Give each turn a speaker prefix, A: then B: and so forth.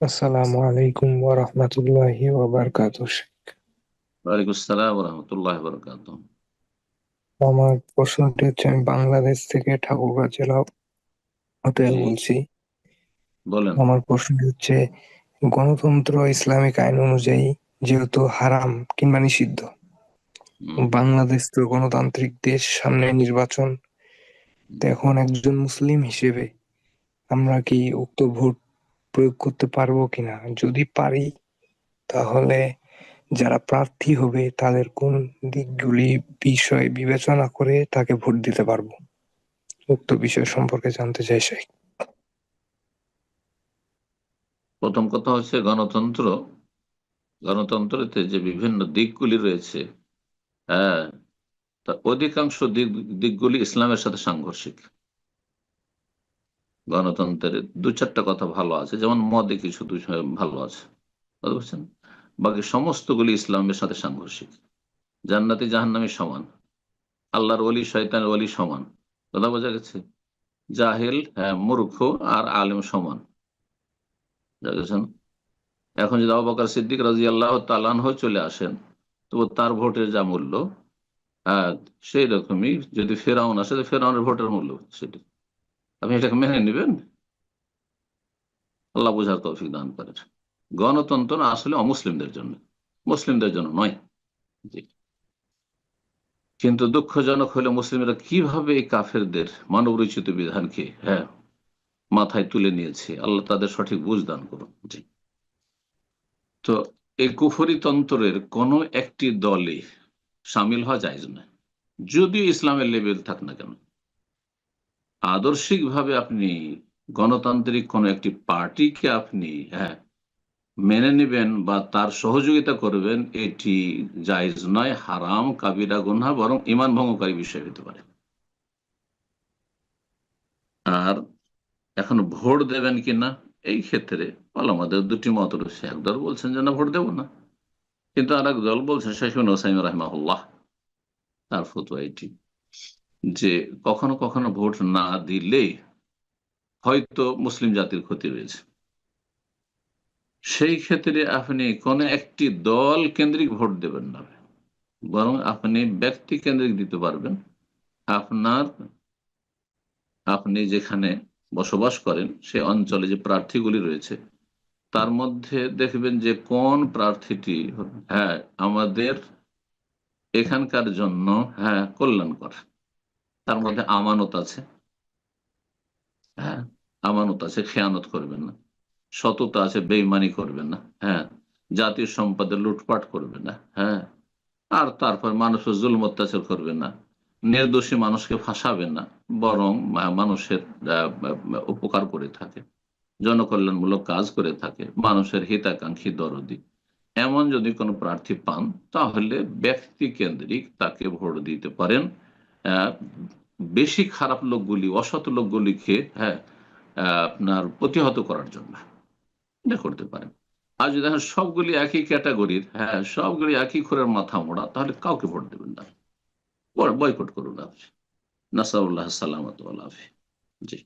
A: আসসালামু আলাইকুম ওয়া রাহমাতুল্লাহি ওয়া বারাকাতুহু।
B: ওয়ালাইকুম আসসালাম রহমতুল্লাহ বরকাত।
A: আমার প্রশ্নটি হচ্ছে, আমি বাংলাদেশ থেকে ঠাকুরগাঁও জেলা হতে
B: জি,
A: বলছি।
B: বলেন।
A: আমার প্রশ্নটি হচ্ছে, গণতন্ত্র ইসলামিক আইন অনুযায়ী যেহেতু হারাম কিংবা নিষিদ্ধ,
B: হুম,
A: বাংলাদেশ তো গণতান্ত্রিক দেশ, সামনে নির্বাচন, তো
B: হুম।
A: এখন একজন মুসলিম হিসেবে আমরা কি উক্ত ভোট প্রয়োগ করতে পারবো কিনা? যদি পারি, তাহলে যারা প্রার্থী হবে তাদের কোন দিকগুলি বিষয় বিবেচনা করে তাকে ভোট দিতে পারবো? উক্ত বিষয় সম্পর্কে জানতে চাই স্যার।
B: প্রথম কথা হচ্ছে গণতন্ত্রতে যে বিভিন্ন দিকগুলি রয়েছে, হ্যাঁ, তা অধিকাংশ দিকগুলি ইসলামের সাথে সাংঘর্ষিক। গণতন্ত্রের দু চারটা কথা ভালো আছে, যেমন মদে কিছু ভালো আছে, বুঝতে পারছেন? বাকি সমস্তগুলি ইসলামের সাথে সাংঘর্ষিক। জান্নাতি জাহান্নামী সমান, আল্লাহর ওলি শয়তানের ওলি সমান, কথা বোঝা গেছে? জাহেল, হ্যাঁ, মূর্খ আর আলেম সমান, বুঝা গেছেন? এখন যদি আবু বকর সিদ্দিক রাদিয়াল্লাহু তাআলা আনহু চলে আসেন, তো তার ভোটের যা মূল্য, হ্যাঁ, সেই রকমই যদি ফেরাউন আসে, তো ফেরাউনের ভোটের মূল্য সেটি। আপনি এটাকে মেনে নেবেন? আল্লাহ বোঝার তৌফিক দান করেন। গণতন্ত্র আসলে অমুসলিমদের জন্য, মুসলিমদের জন্য নয়। জি। কিন্তু দুঃখজনক হলে মুসলিমরা কিভাবে এই কাফেরদের মানব রচিত বিধানকে, হ্যাঁ, মাথায় তুলে নিয়েছে, আল্লাহ তাদের সঠিক বুঝ দান করুন। জি। তো এই কুফরি তন্ত্রের কোন একটি দলে সামিল হওয়া যায় না, যদিও ইসলামের লেভেল থাক না কেন। আদর্শিকভাবে আপনি গণতান্ত্রিক কোন একটি পার্টিকে আপনি, হ্যাঁ, মেনে নেবেন বা তার সহযোগিতা করবেন, এটি জায়েজ নয়, হারাম, কাবিরা গুনাহ, বরং ঈমান ভঙ্গকারী বিষয় হতে পারে। আর এখন ভোট দেবেন কিনা, এই ক্ষেত্রে আমাদের দুটি মত রয়েছে। একদল বলছেন যে না, ভোট দেব না, কিন্তু আর এক দল বলছেন, শেখ হুসাইন রাহিমাহুল্লাহ, তার ফতোয়া এটি, যে কখনো কখনো ভোট না দিলে হয়তো মুসলিম জাতির ক্ষতি রয়েছে। সেই ক্ষেত্রে আপনি কোন একটি দল কেন্দ্রিক ভোট দেবেন না, বরং আপনি ব্যক্তি কেন্দ্রিক দিতে পারবেন। আপনার, আপনি যেখানে বসবাস করেন সে অঞ্চলে যে প্রার্থীগুলি রয়েছে, তার মধ্যে দেখবেন যে কোন প্রার্থীটি, হ্যাঁ, আমাদের এখানকার জন্য, হ্যাঁ, কল্যাণকর। তার মধ্যে আমানত আছে, হ্যাঁ, আমানত আছে, খেয়ানত করবেন না। সততা আছে, বেইমানি করবেন না, হ্যাঁ। জাতীয় সম্পদের লুটপাট করবেন না, হ্যাঁ। আর তারপর মানুষের জুলুম অত্যাচার করবেন না, নির্দোষী মানুষকে ফাঁসাবেন না, বরং মানুষের উপকার করে থাকে, জনকল্যাণমূলক কাজ করে থাকে, মানুষের হিতাকাঙ্ক্ষী দরদি। এমন যদি কোনো প্রার্থী পান, তাহলে ব্যক্তি কেন্দ্রিক তাকে ভোট দিতে পারেন। আহ, বেশি খারাপ লোকগুলি, অসৎ লোকগুলিকে, হ্যাঁ, আপনার প্রতিহত করার জন্য এটা করতে পারেন। আর যদি দেখেন সবগুলি একই ক্যাটাগরির, হ্যাঁ, সবগুলি একই খোরের মাথা মোড়া, তাহলে কাউকে ভোট দেবেন না, বয়কট করুন আপনি। নাসাউল্লাহ সালামত আলাফি। জি।